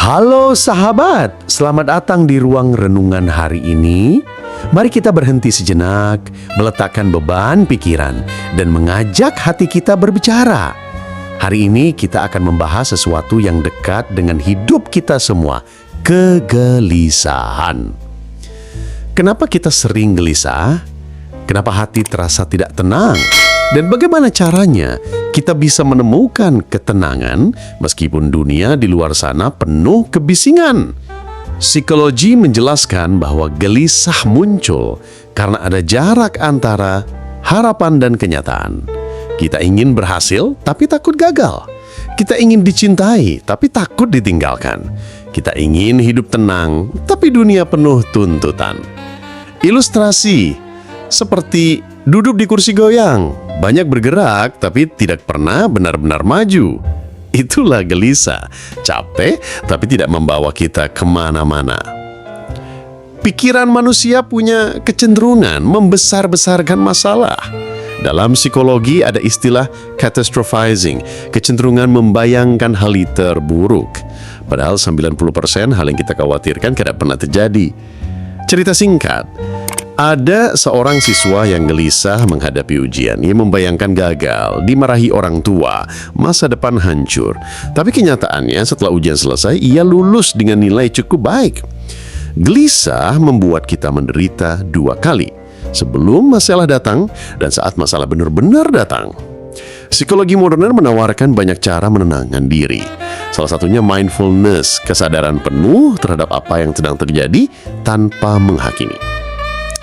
Halo sahabat, selamat datang di ruang renungan hari ini. Mari kita berhenti sejenak, meletakkan beban pikiran, dan mengajak hati kita berbicara. Hari ini kita akan membahas sesuatu yang dekat dengan hidup kita semua, kegelisahan. Kenapa kita sering gelisah? Kenapa hati terasa tidak tenang? Dan bagaimana caranya kita bisa menemukan ketenangan meskipun dunia di luar sana penuh kebisingan? Psikologi menjelaskan bahwa gelisah muncul karena ada jarak antara harapan dan kenyataan. Kita ingin berhasil tapi takut gagal. Kita ingin dicintai tapi takut ditinggalkan. Kita ingin hidup tenang tapi dunia penuh tuntutan. Ilustrasi seperti duduk di kursi goyang, banyak bergerak tapi tidak pernah benar-benar maju. Itulah gelisah, capek tapi tidak membawa kita kemana-mana. Pikiran manusia punya kecenderungan membesar-besarkan masalah. Dalam psikologi ada istilah catastrophizing, kecenderungan membayangkan hal terburuk. Padahal 90% hal yang kita khawatirkan tidak pernah terjadi. Cerita singkat, ada seorang siswa yang gelisah menghadapi ujian. Ia membayangkan gagal, dimarahi orang tua, masa depan hancur. Tapi kenyataannya setelah ujian selesai, ia lulus dengan nilai cukup baik. Gelisah membuat kita menderita dua kali. Sebelum masalah datang dan saat masalah benar-benar datang. Psikologi modern menawarkan banyak cara menenangkan diri. Salah satunya mindfulness, kesadaran penuh terhadap apa yang sedang terjadi tanpa menghakimi.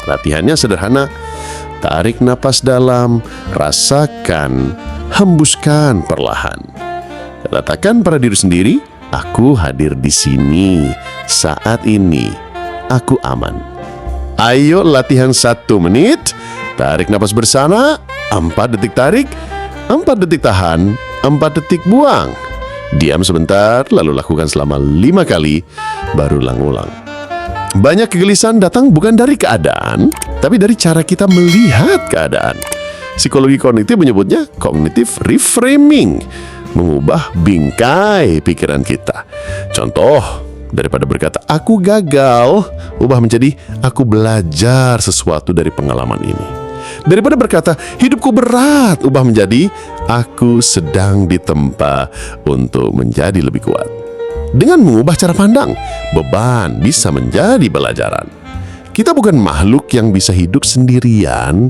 Latihannya sederhana, tarik napas dalam, rasakan, hembuskan perlahan. Katakan pada diri sendiri, aku hadir di sini, saat ini, aku aman. Ayo latihan 1 menit, tarik napas bersama, 4 detik tarik, 4 detik tahan, 4 detik buang. Diam sebentar, lalu lakukan selama 5 kali, baru ulang-ulang. Banyak kegelisahan datang bukan dari keadaan, tapi dari cara kita melihat keadaan. Psikologi kognitif menyebutnya cognitive reframing, mengubah bingkai pikiran kita. Contoh, daripada berkata, aku gagal, ubah menjadi, aku belajar sesuatu dari pengalaman ini. Daripada berkata, hidupku berat, ubah menjadi, aku sedang ditempa untuk menjadi lebih kuat. Dengan mengubah cara pandang, beban bisa menjadi pelajaran. Kita bukan makhluk yang bisa hidup sendirian.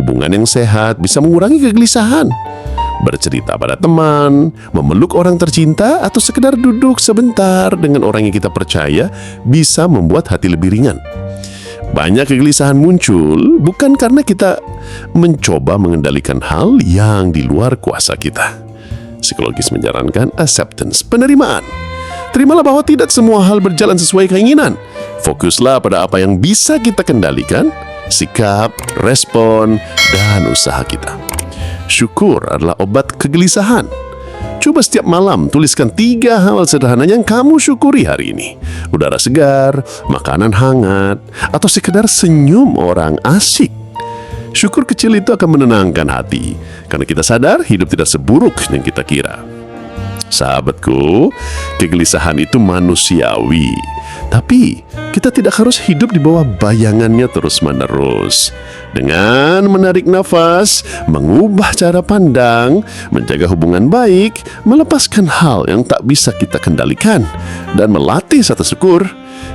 Hubungan yang sehat bisa mengurangi kegelisahan. Bercerita pada teman, memeluk orang tercinta, atau sekedar duduk sebentar dengan orang yang kita percaya bisa membuat hati lebih ringan. Banyak kegelisahan muncul bukan karena kita mencoba mengendalikan hal yang di luar kuasa kita. Psikologis menyarankan acceptance, penerimaan. Terimalah bahwa tidak semua hal berjalan sesuai keinginan. Fokuslah pada apa yang bisa kita kendalikan, sikap, respon, dan usaha kita. Syukur adalah obat kegelisahan. Coba setiap malam tuliskan 3 hal sederhana yang kamu syukuri hari ini. Udara segar, makanan hangat, atau sekedar senyum orang asik. Syukur kecil itu akan menenangkan hati, karena kita sadar hidup tidak seburuk yang kita kira. Sahabatku, kegelisahan itu manusiawi. Tapi kita tidak harus hidup di bawah bayangannya terus-menerus. Dengan menarik nafas, mengubah cara pandang, menjaga hubungan baik, melepaskan hal yang tak bisa kita kendalikan, dan melatih rasa syukur,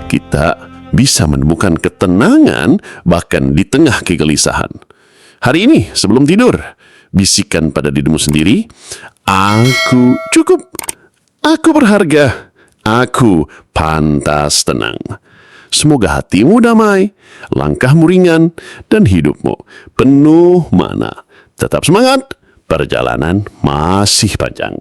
kita bisa menemukan ketenangan bahkan di tengah kegelisahan. Hari ini sebelum tidur, bisikan pada dirimu sendiri, aku cukup, aku berharga, aku pantas tenang. Semoga hatimu damai, langkahmu ringan, dan hidupmu penuh makna. Tetap semangat, perjalanan masih panjang.